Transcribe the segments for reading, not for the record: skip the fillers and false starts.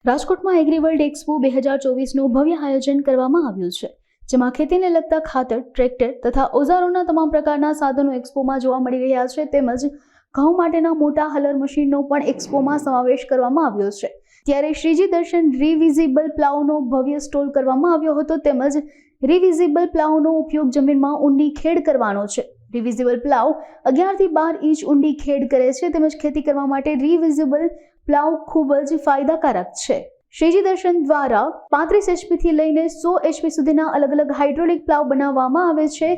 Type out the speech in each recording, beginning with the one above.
રાજકોટમાં એગ્રીવર્લ્ડ એક્સપો 2024નું ભવ્ય આયોજન કરવામાં આવ્યું છે, જેમાં ખેતીને લગતા ખાતર, ટ્રેક્ટર તથા ઓજારોના તમામ પ્રકારના સાધનો એક્સપોમાં જોવા મળી રહ્યા છે. તેમજ ઘઉં માટેના મોટા હલર મશીનનો પણ એક્સપોમાં સમાવેશ કરવામાં આવ્યો છે. ત્યારે શ્રીજી દર્શન રિવિઝિબલ પ્લાવનો ભવ્ય સ્ટોલ કરવામાં આવ્યો હતો. તેમજ રિવિઝિબલ પ્લાવનો ઉપયોગ જમીનમાં ઊંડી ખેડ કરવાનો છે. રિવિઝિબલ પ્લાવ 11 થી 12 ઇંચ ઊંડી ખેડ કરે છે. તેમજ ખેતી કરવા માટે રિવિઝિબલ પ્લાવ ખૂબ જ ફાયદાકારક છે. શ્રીજી દર્શન દ્વારા 35 HP થી લઈને 100 HP સુધીના અલગ અલગ હાઇડ્રોલિક પ્લાવ બનાવવામાં આવે છે.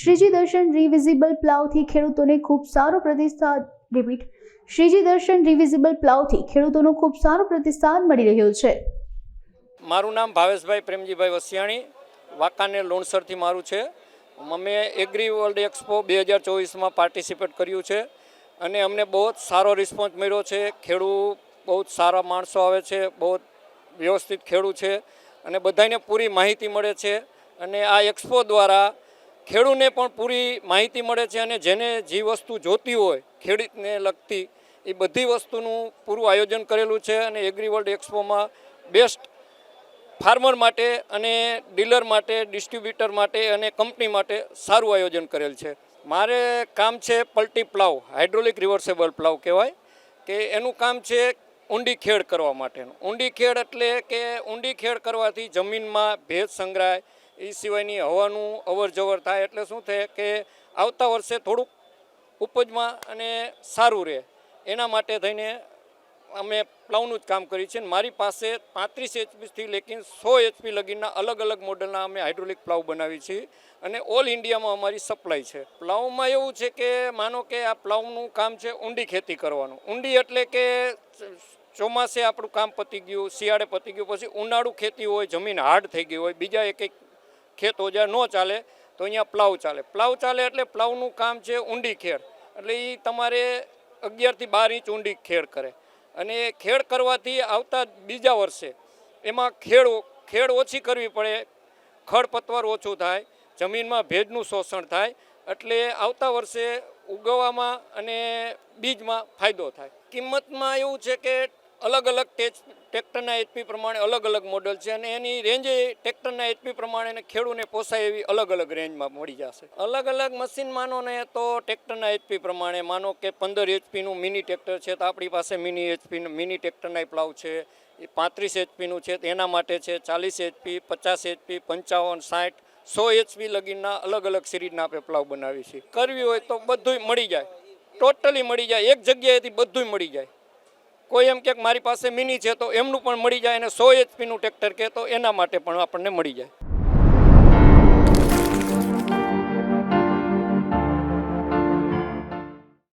શ્રીજી દર્શન રિવિઝિબલ પ્લાવથી ખેડૂતોને ખૂબ સારો પ્રતિસાદ શ્રીજી દર્શન રિવિઝિબલ પ્લાવથી ખેડૂતોનો ખૂબ સારો પ્રતિસાદ મળી રહ્યો છે. મારું નામ ભાવેશભાઈ પ્રેમજીભાઈ વસિયાણી, વાંકાનેર લોણસરથી મારું છે. અમે એગ્રી વર્લ્ડ એક્સપો 2024માં પાર્ટિસિપેટ કર્યું છે અને અમને બહુ જ સારો રિસ્પોન્સ મળ્યો છે. ખેડૂત બહુ જ સારા માણસો આવે છે, બહુ વ્યવસ્થિત ખેડૂત છે અને બધાને પૂરી માહિતી મળે છે. અને આ એક્સપો દ્વારા ખેડૂતને પણ પૂરી માહિતી મળે છે અને જેને જે વસ્તુ જોતી હોય ખેડૂતને લગતી એ બધી વસ્તુનું પૂરું આયોજન કરેલું છે. અને એગ્રી વર્લ્ડ એક્સપોમાં બેસ્ટ ફાર્મર માટે અને ડીલર માટે, ડિસ્ટ્રીબ્યુટર માટે અને કંપની માટે સારું આયોજન કરેલ છે. મારે કામ છે પલટી પ્લાવ, હાઇડ્રોલિક રિવર્સેબલ પ્લાવ કહેવાય, કે એનું કામ છે ઊંડી ખેડ કરવા માટેનું. ઊંડી ખેડ એટલે કે ઊંડી ખેડ કરવાથી જમીનમાં ભેજ સંગ્રહાય, એ સિવાયની હવાનું અવર જવર થાય, એટલે શું થાય કે આવતા વર્ષે થોડુંક ઉપજમાં અને સારું રહે. એના માટે થઈને અમે પ્લાવનું જ કામ કર્યું છે. મારી પાસે 35 HP લેકિન 100 HP લગીના અલગ અલગ મોડલના અમે હાઇડ્રોલિક પ્લાવ બનાવી છીએ અને ઓલ ઇન્ડિયામાં અમારી સપ્લાય છે. પ્લાવમાં એવું છે કે માનો કે આ પ્લાવનું કામ છે ઊંડી ખેતી કરવાનું. ઊંડી એટલે કે ચોમાસે આપણું કામ પતી ગયું, શિયાળે પતી ગયું, પછી ઉનાળુ ખેતી હોય, જમીન હાર્ડ થઈ ગઈ હોય, બીજા એક ખેત ઓજાર ન ચાલે તો અહીંયા પ્લાવ ચાલે. પ્લાવ ચાલે એટલે પ્લાવનું કામ છે ઊંડી ખેડ, એટલે એ તમારે 11 થી 12 ઇંચ ઊંડી ખેડ કરે. અને ખેડ કરવાથી આવતા બીજા વર્ષે એમાં ખેડ ઓછી કરવી પડે, ખડપતવાર ઓછું થાય, જમીનમાં ભેજનું શોષણ થાય, એટલે આવતા વર્ષે ઉગવવામાં અને બીજમાં ફાયદો થાય. કિંમતમાં એવું છે કે અલગ અલગ ટ્રેક્ટરના HP પ્રમાણે અલગ અલગ મોડલ છે અને એની રેન્જ ટ્રેક્ટરના HP પ્રમાણે ખેડૂતને પોસાય એવી અલગ અલગ રેન્જમાં મળી જશે. અલગ અલગ મશીન માનો ને તો ટ્રેક્ટરના HP પ્રમાણે માનો કે 15 HPનું મિની ટ્રેક્ટર છે તો આપણી પાસે મિની ટ્રેક્ટરના પ્લાવ છે. એ 35 HPનું છે એના માટે છે 40 HP, 50 HP, 55, 60, 100 HP લગીના અલગ અલગ સિરીઝના આપણે પ્લાવ બનાવીએ છીએ. કરવી હોય તો બધુંય મળી જાય, ટોટલી મળી જાય, એક જગ્યાએથી બધુંય મળી જાય. કોઈ એમ કે મારી પાસે મિની છે તો એમનું પણ મળી જાય, અને 100 HPનું ટ્રેક્ટર કે તો એના માટે પણ આપણને મળી જાય.